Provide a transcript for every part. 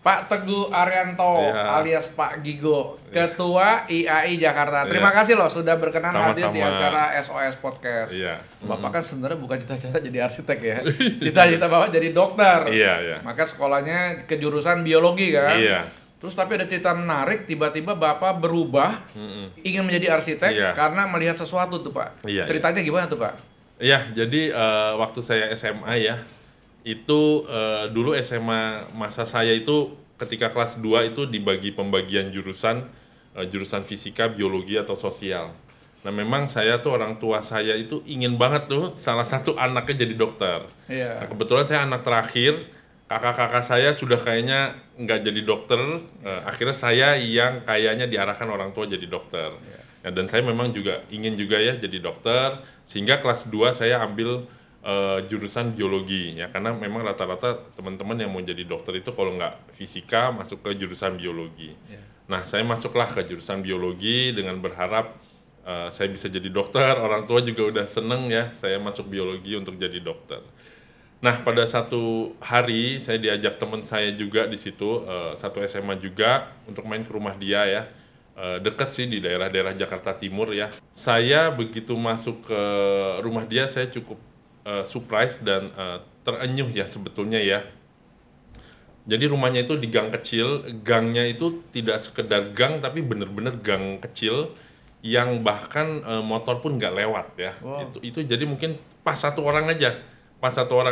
Pak Teguh Arianto alias Pak Gigo, Ketua IAI Jakarta. Terima kasih loh sudah berkenan hadir di acara SOS Podcast. Bapak kan sebenarnya bukan cita-cita jadi arsitek ya. Cita-cita Bapak jadi dokter. Maka sekolahnya ke jurusan biologi kan. Terus tapi ada cerita menarik, tiba-tiba Bapak berubah ingin menjadi arsitek karena melihat sesuatu tuh Pak. Ceritanya gimana tuh Pak? Iya, jadi waktu saya SMA ya, itu dulu SMA masa saya itu ketika kelas 2 itu dibagi pembagian jurusan fisika, biologi atau sosial. Nah memang saya tuh orang tua saya itu ingin banget tuh salah satu anaknya jadi dokter. Nah, kebetulan saya anak terakhir, kakak-kakak saya sudah kayaknya nggak jadi dokter, akhirnya saya yang kayaknya diarahkan orang tua jadi dokter. Ya, dan saya memang juga ingin juga ya jadi dokter, sehingga kelas 2 saya ambil jurusan biologi ya, karena memang rata-rata teman-teman yang mau jadi dokter itu kalau nggak fisika masuk ke jurusan biologi. Nah saya masuklah ke jurusan biologi dengan berharap saya bisa jadi dokter. Orang tua juga udah seneng ya saya masuk biologi untuk jadi dokter. Nah pada satu hari saya diajak teman saya juga di situ, satu SMA juga, untuk main ke rumah dia ya. Dekat sih di daerah-daerah Jakarta Timur ya. Saya begitu masuk ke rumah dia, saya cukup surprise dan terenyuh ya sebetulnya ya. Jadi rumahnya itu di gang kecil, gangnya itu tidak sekedar gang tapi benar-benar gang kecil yang bahkan motor pun nggak lewat ya. Itu jadi mungkin pas satu orang aja,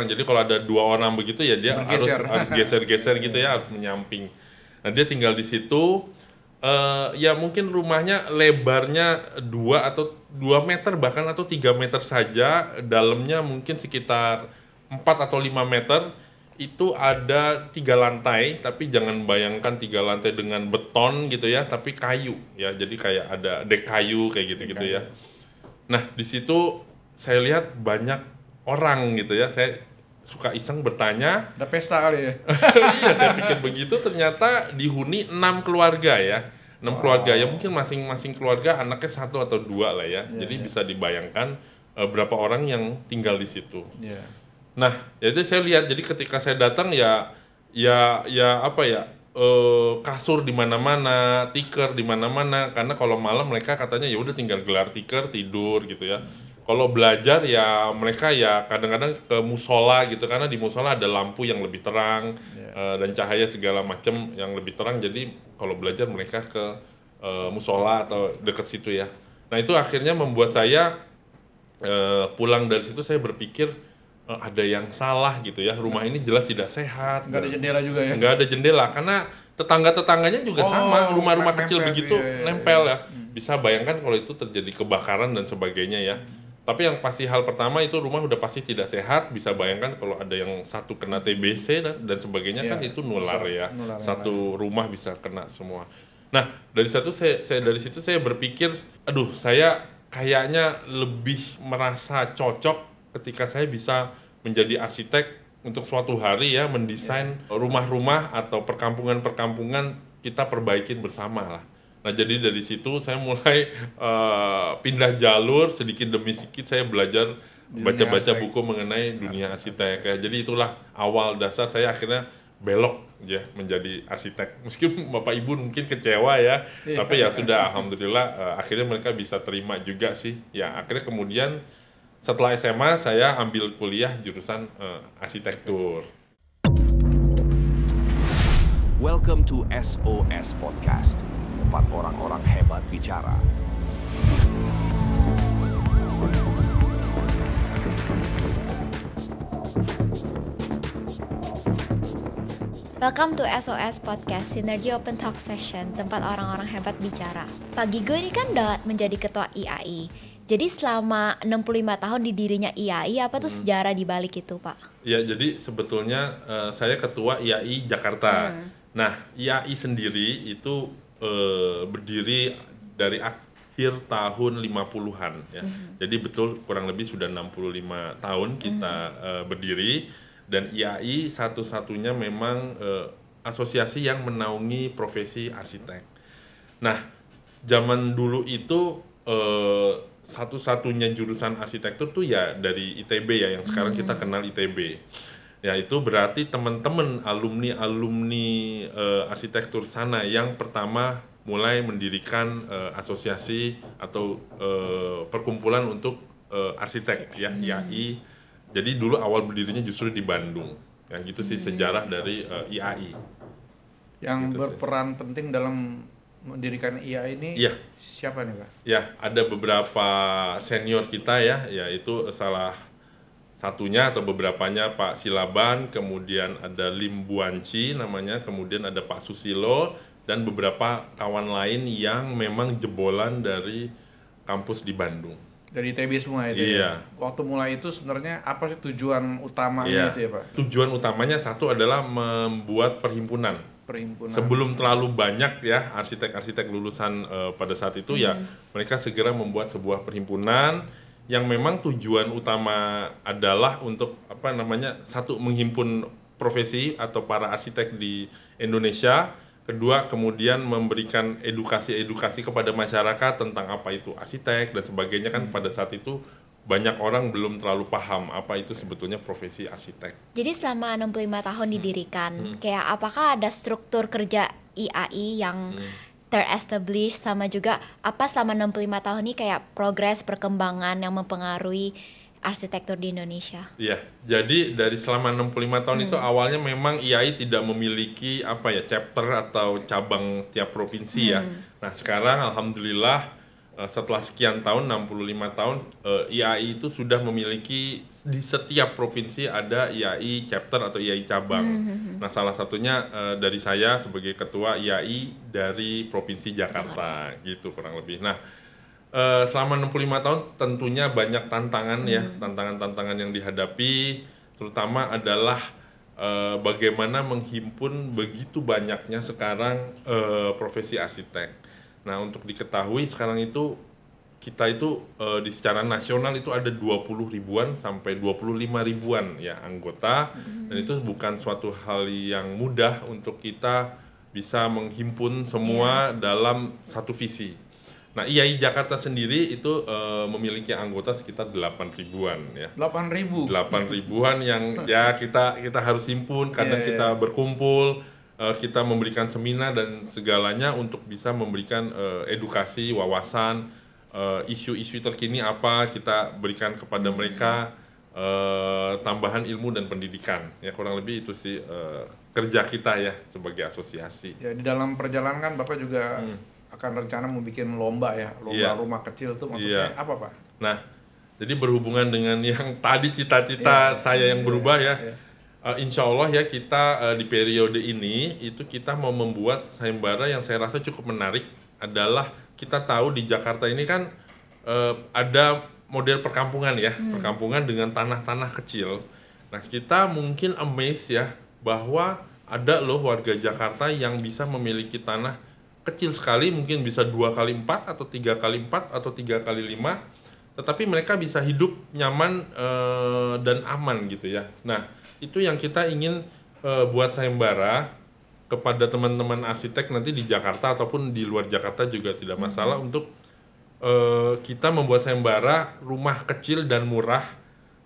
jadi kalau ada 2 orang begitu ya dia harus geser-geser gitu ya, harus menyamping. Nah dia tinggal di situ. Ya mungkin rumahnya lebarnya 2 meter bahkan atau 3 meter saja, dalamnya mungkin sekitar 4 atau 5 meter. Itu ada 3 lantai, tapi jangan bayangkan 3 lantai dengan beton gitu ya, tapi kayu ya, jadi kayak ada dek kayu kayak gitu-gitu ya. Nah di situ saya lihat banyak orang gitu ya, saya suka iseng bertanya. Ada pesta kali ya? Iya, saya pikir begitu, ternyata dihuni 6 keluarga ya. 6 keluarga ya, mungkin masing-masing keluarga anaknya 1 atau 2 lah ya. Jadi bisa dibayangkan berapa orang yang tinggal di situ. Nah, jadi saya lihat, jadi ketika saya datang ya apa ya, kasur di mana-mana, tikar di mana-mana, karena kalau malam mereka katanya ya udah tinggal gelar tikar, tidur gitu ya. Kalau belajar ya mereka ya kadang-kadang ke musola gitu, karena di musola ada lampu yang lebih terang dan cahaya segala macam yang lebih terang, jadi kalau belajar mereka ke musola atau dekat situ ya. Nah itu akhirnya membuat saya pulang dari situ saya berpikir ada yang salah gitu ya, rumah ini jelas tidak sehat. Nggak ada jendela juga ya? Nggak ada jendela, karena tetangga-tetangganya juga sama, rumah-rumah kecil begitu nempel ya. Bisa bayangkan kalau itu terjadi kebakaran dan sebagainya ya. Tapi yang pasti hal pertama itu rumah udah pasti tidak sehat. Bisa bayangkan kalau ada yang satu kena TBC dan sebagainya kan itu nular ya. Satu rumah bisa kena semua. Nah dari situ saya berpikir, aduh saya kayaknya lebih merasa cocok ketika saya bisa menjadi arsitek untuk suatu hari ya, mendesain rumah-rumah atau perkampungan-perkampungan kita perbaikin bersama lah. Nah jadi dari situ saya mulai pindah jalur sedikit demi sedikit, saya belajar baca-baca buku mengenai dunia arsitek ya. Jadi itulah awal dasar saya akhirnya belok ya menjadi arsitek. Meskipun Bapak Ibu mungkin kecewa ya, tapi ya sudah, alhamdulillah akhirnya mereka bisa terima juga sih. Ya akhirnya kemudian setelah SMA saya ambil kuliah jurusan arsitektur. Welcome to SOS Podcast, tempat orang-orang hebat bicara. Welcome to SOS Podcast, Synergy Open Talk Session, tempat orang-orang hebat bicara. Pak Gigo ini kan udah menjadi ketua IAI. Jadi selama 65 tahun di dirinya IAI, apa tuh sejarah di balik itu, Pak? Ya, jadi sebetulnya saya ketua IAI Jakarta. Nah, IAI sendiri itu berdiri dari akhir tahun 50-an ya. Jadi betul kurang lebih sudah 65 tahun kita berdiri. Dan IAI satu-satunya memang asosiasi yang menaungi profesi arsitek. Nah, zaman dulu itu satu-satunya jurusan arsitektur tuh ya dari ITB ya, yang sekarang kita kenal ITB. Ya itu berarti teman-teman alumni arsitektur sana yang pertama mulai mendirikan asosiasi atau perkumpulan untuk arsitek ya IAI. Jadi dulu awal berdirinya justru di Bandung. Ya gitu sih sejarah dari IAI. Yang gitu berperan penting dalam mendirikan IAI ini siapa nih Pak? Ya ada beberapa senior kita ya, yaitu salah satunya atau beberapanya Pak Silaban, kemudian ada Lim Buanci namanya, kemudian ada Pak Susilo, dan beberapa kawan lain yang memang jebolan dari kampus di Bandung. Dari ITB semua itu ya? Waktu mulai itu sebenarnya apa sih tujuan utamanya itu ya Pak? Tujuan utamanya satu adalah membuat perhimpunan. Sebelum terlalu banyak ya arsitek-arsitek lulusan pada saat itu ya mereka segera membuat sebuah perhimpunan yang memang tujuan utama adalah untuk satu menghimpun profesi atau para arsitek di Indonesia, kedua kemudian memberikan edukasi kepada masyarakat tentang apa itu arsitek dan sebagainya kan pada saat itu banyak orang belum terlalu paham apa itu sebetulnya profesi arsitek. Jadi selama 65 tahun didirikan, kayak apakah ada struktur kerja IAI yang ter-establish sama juga apa selama 65 tahun ini kayak progres perkembangan yang mempengaruhi arsitektur di Indonesia? Iya, jadi dari selama 65 tahun itu awalnya memang IAI tidak memiliki chapter atau cabang tiap provinsi ya. Nah sekarang alhamdulillah setelah sekian tahun, 65 tahun, IAI itu sudah memiliki di setiap provinsi ada IAI chapter atau IAI cabang. Nah, salah satunya dari saya sebagai ketua IAI dari Provinsi Jakarta, gitu kurang lebih. Nah, selama 65 tahun tentunya banyak tantangan ya, tantangan-tantangan yang dihadapi, terutama adalah bagaimana menghimpun begitu banyaknya sekarang profesi arsitek. Nah, untuk diketahui sekarang itu kita itu di secara nasional itu ada 20 ribuan sampai 25 ribuan ya anggota dan itu bukan suatu hal yang mudah untuk kita bisa menghimpun semua dalam satu visi. Nah, IAI Jakarta sendiri itu memiliki anggota sekitar 8 ribuan ya. 8 ribuan yang ya kita harus himpun, kadang kita berkumpul, kita memberikan seminar dan segalanya untuk bisa memberikan edukasi, wawasan, isu-isu terkini apa kita berikan kepada mereka, tambahan ilmu dan pendidikan. Ya kurang lebih itu sih kerja kita ya sebagai asosiasi. Ya di dalam perjalanan kan Bapak juga akan rencana mau bikin lomba ya, rumah kecil tuh maksudnya apa Pak? Nah, jadi berhubungan dengan yang tadi cita-cita saya yang berubah ya. Insya Allah ya kita di periode ini itu kita mau membuat sayembara yang saya rasa cukup menarik adalah kita tahu di Jakarta ini kan ada model perkampungan ya, perkampungan dengan tanah-tanah kecil. Nah kita mungkin amazed ya bahwa ada loh warga Jakarta yang bisa memiliki tanah kecil sekali, mungkin bisa 2x4 atau 3x4 atau 3x5, tetapi mereka bisa hidup nyaman dan aman gitu ya. Nah itu yang kita ingin buat sayembara kepada teman-teman arsitek nanti di Jakarta ataupun di luar Jakarta juga tidak masalah untuk kita membuat sayembara rumah kecil dan murah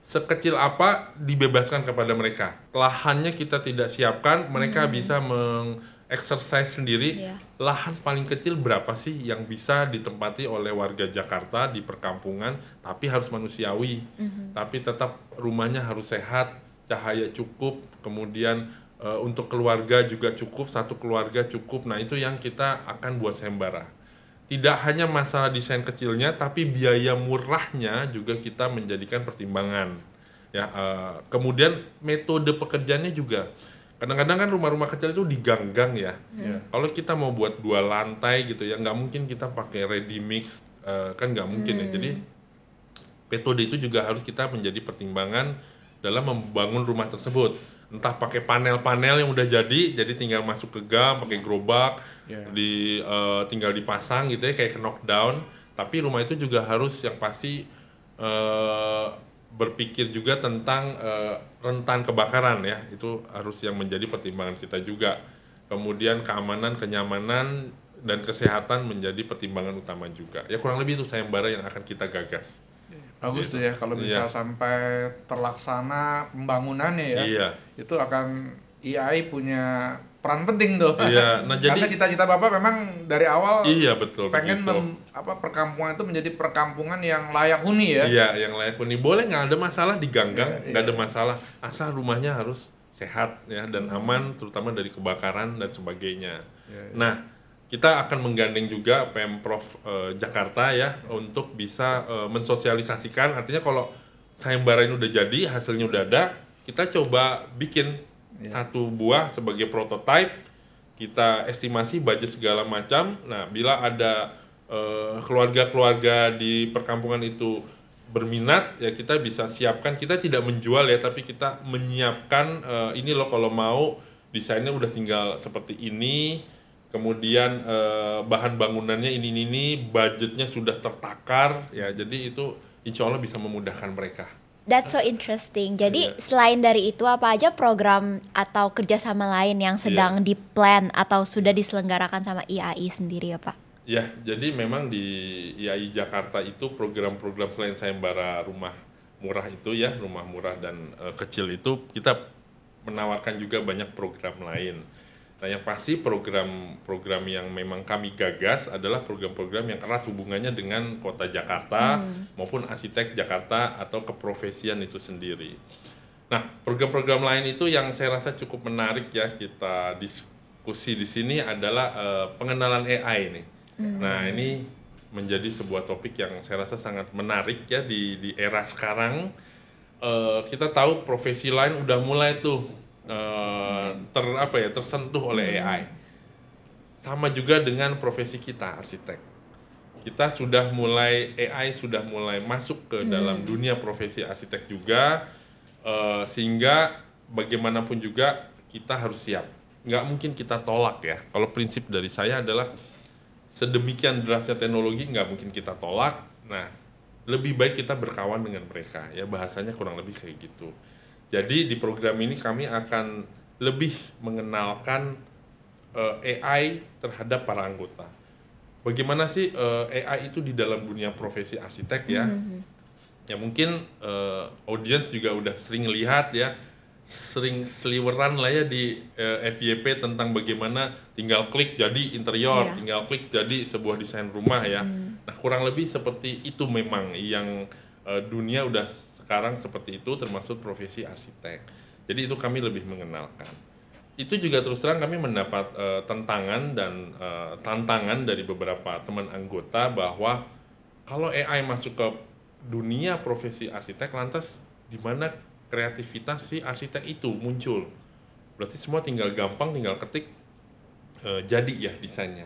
sekecil apa dibebaskan kepada mereka. Lahannya kita tidak siapkan, mereka bisa exercise sendiri. Lahan paling kecil berapa sih yang bisa ditempati oleh warga Jakarta di perkampungan tapi harus manusiawi, tapi tetap rumahnya harus sehat, cahaya cukup, kemudian untuk keluarga juga cukup, satu keluarga cukup. Nah itu yang kita akan buat sayembara. Tidak hanya masalah desain kecilnya, tapi biaya murahnya juga kita menjadikan pertimbangan. Ya, kemudian metode pekerjaannya juga. Kadang-kadang kan rumah-rumah kecil itu di gang-gang ya. Kalau kita mau buat 2 lantai gitu ya, nggak mungkin kita pakai ready mix, kan nggak mungkin ya. Jadi metode itu juga harus kita menjadi pertimbangan dalam membangun rumah tersebut. Entah pakai panel-panel yang udah jadi tinggal masuk ke gang, pakai gerobak, tinggal dipasang gitu ya, kayak ke knockdown. Tapi rumah itu juga harus yang pasti berpikir juga tentang rentan kebakaran ya, itu harus yang menjadi pertimbangan kita juga. Kemudian keamanan, kenyamanan, dan kesehatan menjadi pertimbangan utama juga. Ya kurang lebih itu sayembara yang akan kita gagas. Bagus tuh ya kalau bisa sampai terlaksana pembangunannya ya. Iya. Itu akan IAI punya peran penting tuh. Iya. Nah, karena cita-cita Bapak memang dari awal betul, pengen perkampungan itu menjadi perkampungan yang layak huni ya. Iya, yang layak huni. Boleh nggak ada masalah diganggang, nggak ada masalah. Asal rumahnya harus sehat ya dan aman, terutama dari kebakaran dan sebagainya. Nah, kita akan menggandeng juga Pemprov Jakarta ya untuk bisa mensosialisasikan. Artinya kalau sayembara ini udah jadi, hasilnya udah ada, kita coba bikin satu buah sebagai prototipe, kita estimasi budget segala macam. Nah, bila ada keluarga-keluarga di perkampungan itu berminat, ya kita bisa siapkan. Kita tidak menjual ya, tapi kita menyiapkan ini loh kalau mau desainnya udah tinggal seperti ini. Kemudian bahan bangunannya ini, budgetnya sudah tertakar ya, jadi itu insya Allah bisa memudahkan mereka. That's so interesting. Jadi selain dari itu apa aja program atau kerjasama lain yang sedang di-plan atau sudah diselenggarakan sama IAI sendiri ya Pak? Ya, jadi memang di IAI Jakarta itu program-program selain sayembara rumah murah itu ya, rumah murah dan kecil itu kita menawarkan juga banyak program lain. Nah, yang pasti program-program yang memang kami gagas adalah program-program yang erat hubungannya dengan Kota Jakarta maupun arsitek Jakarta atau keprofesian itu sendiri. Nah, program-program lain itu yang saya rasa cukup menarik ya kita diskusi di sini adalah pengenalan AI nih. Nah, ini menjadi sebuah topik yang saya rasa sangat menarik ya di era sekarang. Kita tahu profesi lain udah mulai tuh tersentuh oleh AI. Sama juga dengan profesi kita arsitek. Kita sudah mulai AI sudah mulai masuk ke dalam dunia profesi arsitek juga, sehingga bagaimanapun juga kita harus siap. Nggak mungkin kita tolak ya. Kalau prinsip dari saya adalah sedemikian derasnya teknologi nggak mungkin kita tolak. Nah, lebih baik kita berkawan dengan mereka ya, bahasanya kurang lebih kayak gitu. Jadi di program ini kami akan lebih mengenalkan AI terhadap para anggota. Bagaimana sih AI itu di dalam dunia profesi arsitek ya? Ya mungkin audiens juga udah sering lihat ya, sering seliweran lah ya di FYP tentang bagaimana tinggal klik jadi interior, tinggal klik jadi sebuah desain rumah ya. Nah, kurang lebih seperti itu memang yang dunia udah sekarang seperti itu, termasuk profesi arsitek. Jadi itu kami lebih mengenalkan. Itu juga terus terang kami mendapat tantangan dan tantangan dari beberapa teman anggota bahwa kalau AI masuk ke dunia profesi arsitek, lantas di mana kreativitas si arsitek itu muncul? Berarti semua tinggal gampang, tinggal ketik, jadi ya desainnya.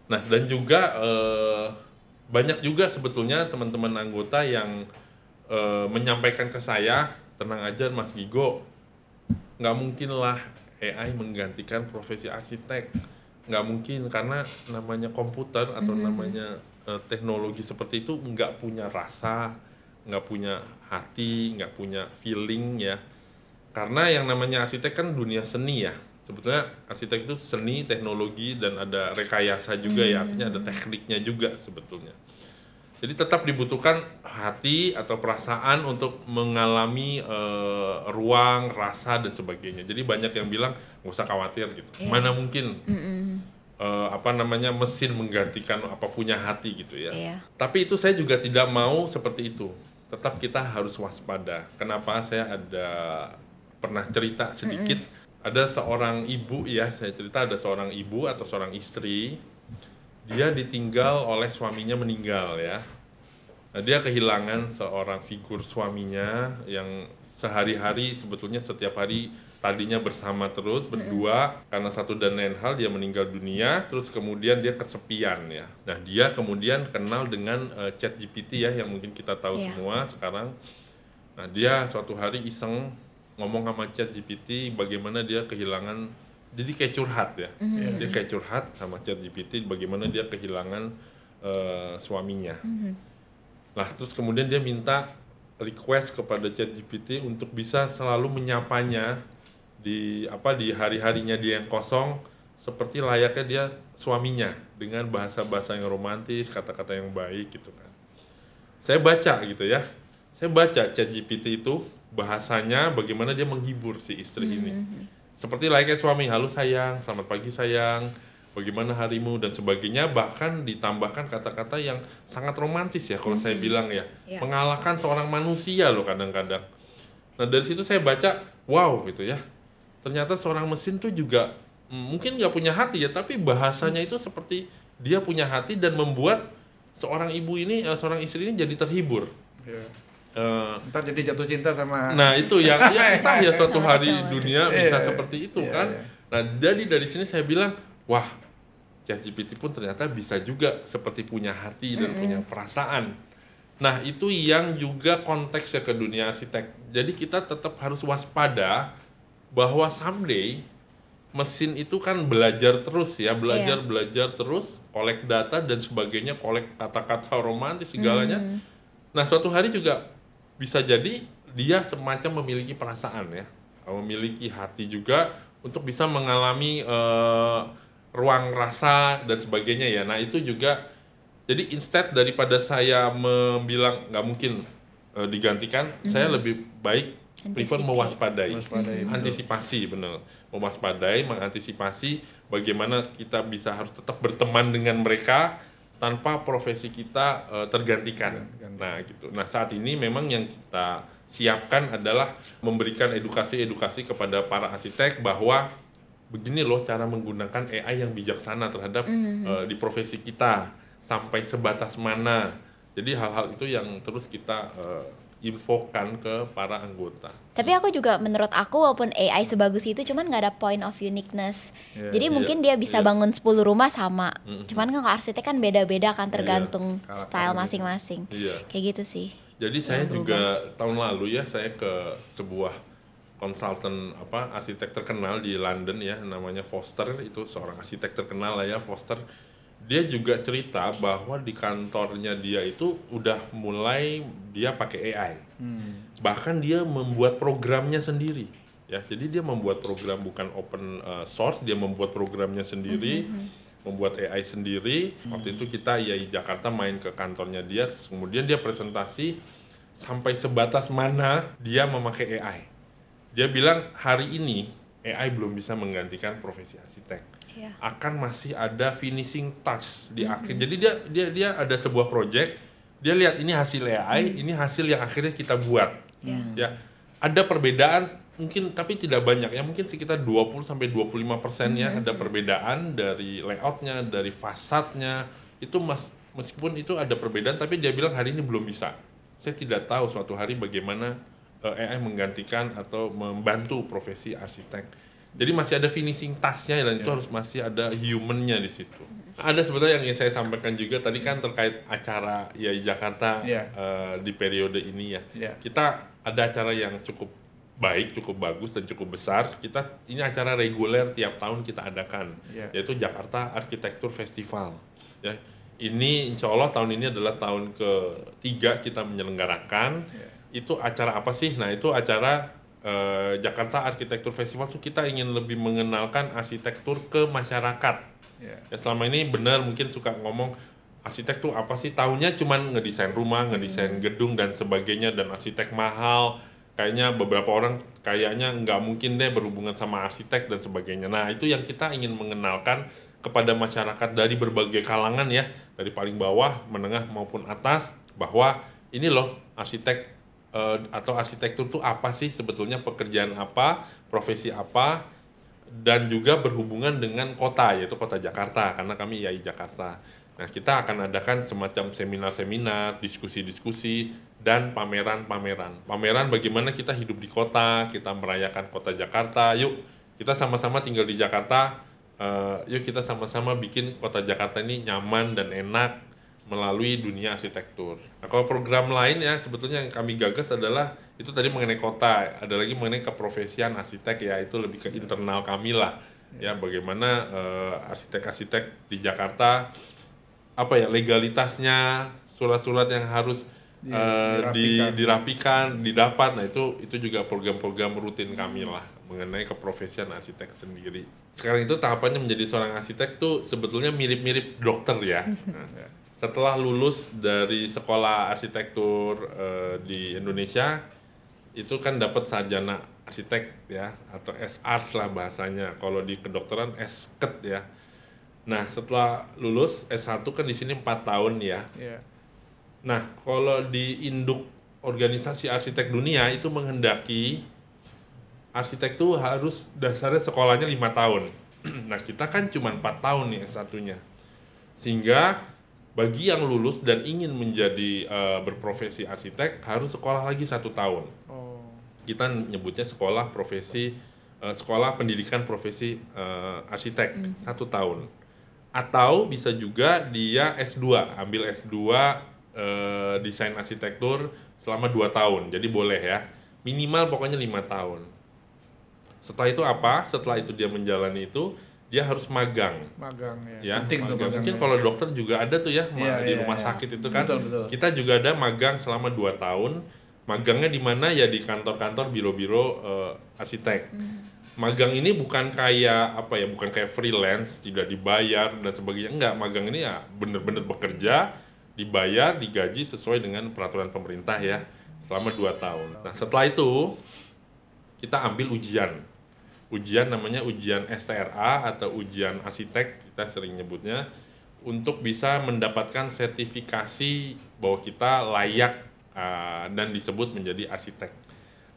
Nah, dan juga banyak juga sebetulnya teman-teman anggota yang menyampaikan ke saya, tenang aja Mas Gigo, nggak mungkin lah AI menggantikan profesi arsitek, nggak mungkin karena namanya komputer atau namanya teknologi seperti itu nggak punya rasa, nggak punya hati, nggak punya feeling ya. Karena yang namanya arsitek kan dunia seni ya. Sebetulnya arsitek itu seni, teknologi, dan ada rekayasa juga ya, artinya ada tekniknya juga sebetulnya. Jadi tetap dibutuhkan hati atau perasaan untuk mengalami ruang, rasa, dan sebagainya. Jadi banyak yang bilang, nggak usah khawatir gitu. Mana mungkin mesin menggantikan apa punya hati gitu ya. Tapi itu saya juga tidak mau seperti itu. Tetap kita harus waspada. Kenapa saya pernah cerita sedikit. Ada seorang ibu ya, saya cerita ada seorang ibu atau seorang istri, dia ditinggal oleh suaminya meninggal ya. Nah, dia kehilangan seorang figur suaminya yang sehari-hari sebetulnya setiap hari tadinya bersama terus berdua, karena satu dan lain hal dia meninggal dunia, terus kemudian dia kesepian ya. Nah, dia kemudian kenal dengan ChatGPT ya, yang mungkin kita tahu semua sekarang. Nah, dia suatu hari iseng ngomong sama ChatGPT bagaimana dia kehilangan, jadi kayak curhat ya. Dia kayak curhat sama ChatGPT bagaimana dia kehilangan suaminya. Nah, terus kemudian dia minta request kepada ChatGPT untuk bisa selalu menyapanya di hari-harinya dia yang kosong seperti layaknya dia suaminya, dengan bahasa-bahasa yang romantis, kata-kata yang baik gitu kan. saya baca gitu ya. Saya baca ChatGPT itu bahasanya bagaimana dia menghibur si istri ini. Seperti layaknya suami, halo sayang, selamat pagi sayang, bagaimana harimu dan sebagainya, bahkan ditambahkan kata-kata yang sangat romantis ya kalau saya bilang ya. Mengalahkan seorang manusia loh kadang-kadang. Nah dari situ saya baca, wow gitu ya. Ternyata seorang mesin tuh juga mungkin nggak punya hati ya, tapi bahasanya itu seperti dia punya hati dan membuat seorang ibu ini, seorang istri ini jadi terhibur. Ntar jadi jatuh cinta sama. Nah itu yang ya entah ya suatu hari dunia bisa seperti itu kan. Nah dari sini saya bilang, wah ChatGPT pun ternyata bisa juga seperti punya hati dan punya perasaan. Nah itu yang juga konteksnya ke dunia arsitek. Jadi kita tetap harus waspada bahwa someday mesin itu kan belajar terus ya, belajar terus, kolek data dan sebagainya, kolek kata-kata romantis segalanya. Nah suatu hari juga bisa jadi dia semacam memiliki perasaan ya, memiliki hati juga untuk bisa mengalami ruang rasa dan sebagainya ya. Nah itu juga, jadi instead daripada saya bilang nggak mungkin digantikan, saya lebih baik prefer mewaspadai, antisipasi benar, mewaspadai, mengantisipasi bagaimana kita bisa harus tetap berteman dengan mereka tanpa profesi kita tergantikan. Nah gitu. Nah saat ini memang yang kita siapkan adalah memberikan edukasi kepada para arsitek bahwa begini loh cara menggunakan AI yang bijaksana terhadap di profesi kita, sampai sebatas mana. Jadi hal-hal itu yang terus kita infokan ke para anggota. Tapi aku juga, menurut aku walaupun AI sebagus itu, cuman nggak ada point of uniqueness. Jadi mungkin dia bisa bangun 10 rumah sama. Cuman kan kalau arsitek kan beda-beda kan, tergantung style masing-masing. Kayak gitu sih. Jadi saya juga tahun lalu ya, saya ke sebuah konsultan arsitek terkenal di London ya, namanya Foster, itu seorang arsitek terkenal lah ya, Foster. Dia juga cerita bahwa di kantornya dia itu udah mulai dia pakai AI. Bahkan dia membuat programnya sendiri. Ya, jadi dia membuat program bukan open source, dia membuat programnya sendiri, membuat AI sendiri. Waktu itu kita IAI Jakarta main ke kantornya dia, kemudian dia presentasi sampai sebatas mana dia memakai AI. Dia bilang hari ini AI belum bisa menggantikan profesi arsitek. Akan masih ada finishing touch di akhir. Jadi dia ada sebuah project, dia lihat ini hasil AI, ini hasil yang akhirnya kita buat. Ya, ada perbedaan mungkin tapi tidak banyak ya, mungkin sekitar 20-25% ya ada perbedaan dari layoutnya, dari fasadnya. Itu meskipun itu ada perbedaan, tapi dia bilang hari ini belum bisa. Saya tidak tahu suatu hari bagaimana AI menggantikan atau membantu profesi arsitek. Jadi masih ada finishing touch-nya dan itu harus masih ada human-nya di situ. Ada sebetulnya yang ingin saya sampaikan juga tadi kan terkait acara IAI Jakarta di periode ini ya. Kita ada acara yang cukup baik, cukup bagus dan cukup besar. Ini acara reguler tiap tahun kita adakan, yaitu Jakarta Architecture Festival. Ya. Ini insya Allah tahun ini adalah tahun ke-3 kita menyelenggarakan. Itu acara apa sih? Nah itu acara Jakarta Architecture Festival tuh kita ingin lebih mengenalkan arsitektur ke masyarakat. Ya, selama ini benar mungkin suka ngomong arsitek tuh apa sih? Taunya cuman ngedesain rumah, ngedesain gedung dan sebagainya, dan arsitek mahal. Kayaknya beberapa orang kayaknya nggak mungkin deh berhubungan sama arsitek dan sebagainya. Nah itu yang kita ingin mengenalkan kepada masyarakat dari berbagai kalangan ya, dari paling bawah, menengah maupun atas, bahwa ini loh arsitek atau arsitektur itu apa sih sebetulnya, pekerjaan apa, profesi apa, dan juga berhubungan dengan kota, yaitu kota Jakarta, karena kami IAI Jakarta. Nah kita akan adakan semacam seminar-seminar, diskusi-diskusi, dan pameran-pameran. Pameran bagaimana kita hidup di kota, kita merayakan kota Jakarta, yuk kita sama-sama tinggal di Jakarta, yuk kita sama-sama bikin kota Jakarta ini nyaman dan enak melalui dunia arsitektur. Nah, kalau program lain ya sebetulnya yang kami gagas adalah itu tadi mengenai kota, ada lagi mengenai keprofesian arsitek ya, itu lebih ke internal kami lah. Ya bagaimana arsitek-arsitek di Jakarta apa ya legalitasnya, surat-surat yang harus dirapikan, didapat. Nah itu juga program-program rutin kami lah mengenai keprofesian arsitek sendiri. Sekarang itu tahapannya menjadi seorang arsitek tuh sebetulnya mirip-mirip dokter ya. Nah, setelah lulus dari sekolah arsitektur di Indonesia itu kan dapat sarjana arsitek ya, atau S.Ars lah bahasanya. Kalau di kedokteran S.Ket ya. Nah, setelah lulus S1 kan di sini 4 tahun ya. Yeah. Nah, kalau di induk organisasi arsitek dunia itu menghendaki arsitek itu harus dasarnya sekolahnya 5 tahun. Nah, kita kan cuma 4 tahun nih S1-nya. Sehingga bagi yang lulus dan ingin menjadi berprofesi arsitek harus sekolah lagi 1 tahun. Kita nyebutnya sekolah profesi, sekolah pendidikan profesi arsitek 1 tahun. Atau bisa juga dia S2, ambil S2 desain arsitektur selama 2 tahun. Jadi boleh ya, minimal pokoknya 5 tahun. Setelah itu apa? Setelah itu dia menjalani itu, dia harus magang. Magang ya. Penting tuh magang. Mungkin kalau dokter juga ada tuh ya, di rumah sakit itu kan. Betul. Kita juga ada magang selama 2 tahun. Magangnya di mana ya, di kantor-kantor biro-biro arsitek. Magang ini bukan kayak apa ya, bukan kayak freelance, tidak dibayar dan sebagainya. Enggak, magang ini ya benar-benar bekerja, dibayar, digaji sesuai dengan peraturan pemerintah ya, selama 2 tahun. Nah, setelah itu kita ambil ujian. Ujian namanya ujian STRA atau ujian arsitek, kita sering nyebutnya, untuk bisa mendapatkan sertifikasi bahwa kita layak dan disebut menjadi arsitek.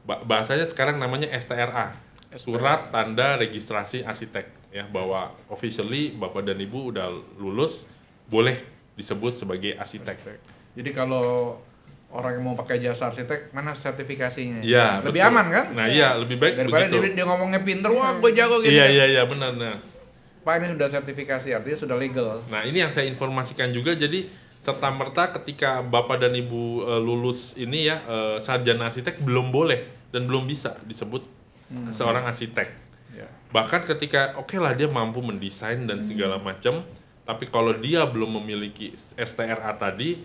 Bahasanya sekarang namanya STRA, Surat Tanda Registrasi Arsitek ya, bahwa officially Bapak dan Ibu udah lulus boleh disebut sebagai arsitek. Jadi kalau orang yang mau pakai jasa arsitek, mana sertifikasinya? Ya, lebih betul. Aman kan? Nah iya, lebih baik daripada begitu. Dia ngomongnya pinter, wah gue jago gitu. Iya benar. Nah, Pak, ini sudah sertifikasi, artinya sudah legal. Nah, ini yang saya informasikan juga, jadi serta-merta ketika Bapak dan Ibu lulus ini ya, sarjana arsitek belum boleh dan belum bisa disebut seorang arsitek. Yeah. Bahkan ketika oke lah dia mampu mendesain dan segala macam, tapi kalau dia belum memiliki STRA tadi,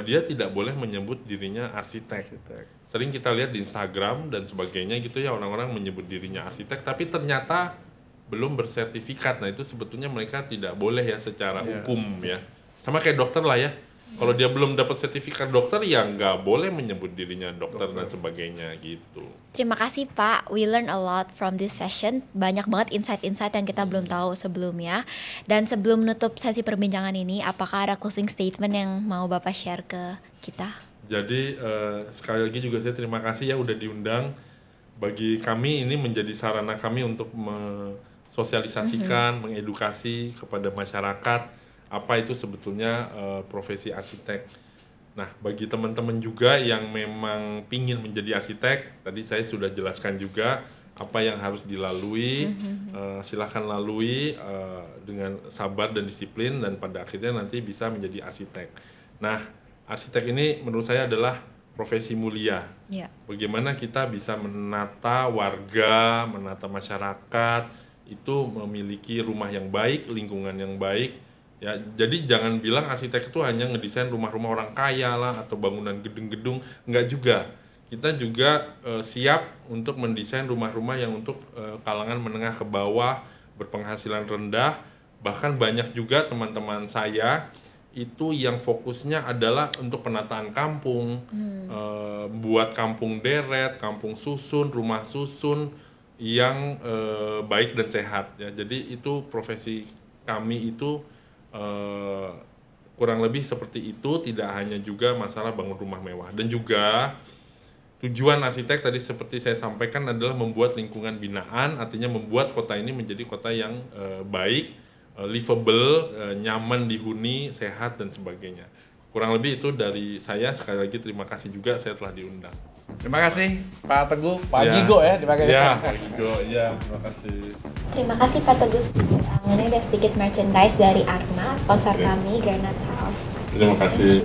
dia tidak boleh menyebut dirinya arsitek. Sering kita lihat di Instagram dan sebagainya gitu ya, orang-orang menyebut dirinya arsitek tapi ternyata belum bersertifikat. Nah, itu sebetulnya mereka tidak boleh ya secara hukum ya. Sama kayak dokter lah ya. Kalau dia belum dapat sertifikat dokter ya nggak boleh menyebut dirinya dokter dan sebagainya gitu. Terima kasih Pak, we learn a lot from this session. Banyak banget insight-insight yang kita belum tahu sebelumnya. Dan sebelum menutup sesi perbincangan ini, apakah ada closing statement yang mau Bapak share ke kita? Jadi sekali lagi juga saya terima kasih ya udah diundang. Bagi kami ini menjadi sarana kami untuk sosialisasikan, mengedukasi kepada masyarakat apa itu sebetulnya profesi arsitek. Nah, bagi teman-teman juga yang memang pingin menjadi arsitek, tadi saya sudah jelaskan juga apa yang harus dilalui. Silahkan lalui dengan sabar dan disiplin, dan pada akhirnya nanti bisa menjadi arsitek. Nah, arsitek ini menurut saya adalah profesi mulia. Bagaimana kita bisa menata warga, menata masyarakat, itu memiliki rumah yang baik, lingkungan yang baik. Ya, jadi jangan bilang arsitek itu hanya ngedesain rumah-rumah orang kaya lah atau bangunan gedung-gedung, enggak juga. Kita juga siap untuk mendesain rumah-rumah yang untuk kalangan menengah ke bawah, berpenghasilan rendah. Bahkan banyak juga teman-teman saya itu yang fokusnya adalah untuk penataan kampung, buat kampung deret, kampung susun, rumah susun yang baik dan sehat ya. Jadi itu profesi kami itu kurang lebih seperti itu, tidak hanya juga masalah bangun rumah mewah. Dan juga tujuan arsitek tadi seperti saya sampaikan adalah membuat lingkungan binaan, artinya membuat kota ini menjadi kota yang baik, livable, nyaman dihuni, sehat dan sebagainya. Kurang lebih itu dari saya. Sekali lagi terima kasih juga saya telah diundang. Terima kasih Pak Teguh, Pak Gigo ya dipakai. Ya, Pak Gigo, ya terima kasih. Terima kasih Pak Teguh. Ini ada sedikit merchandise dari Arna, sponsor kami, Granite House. Terima kasih.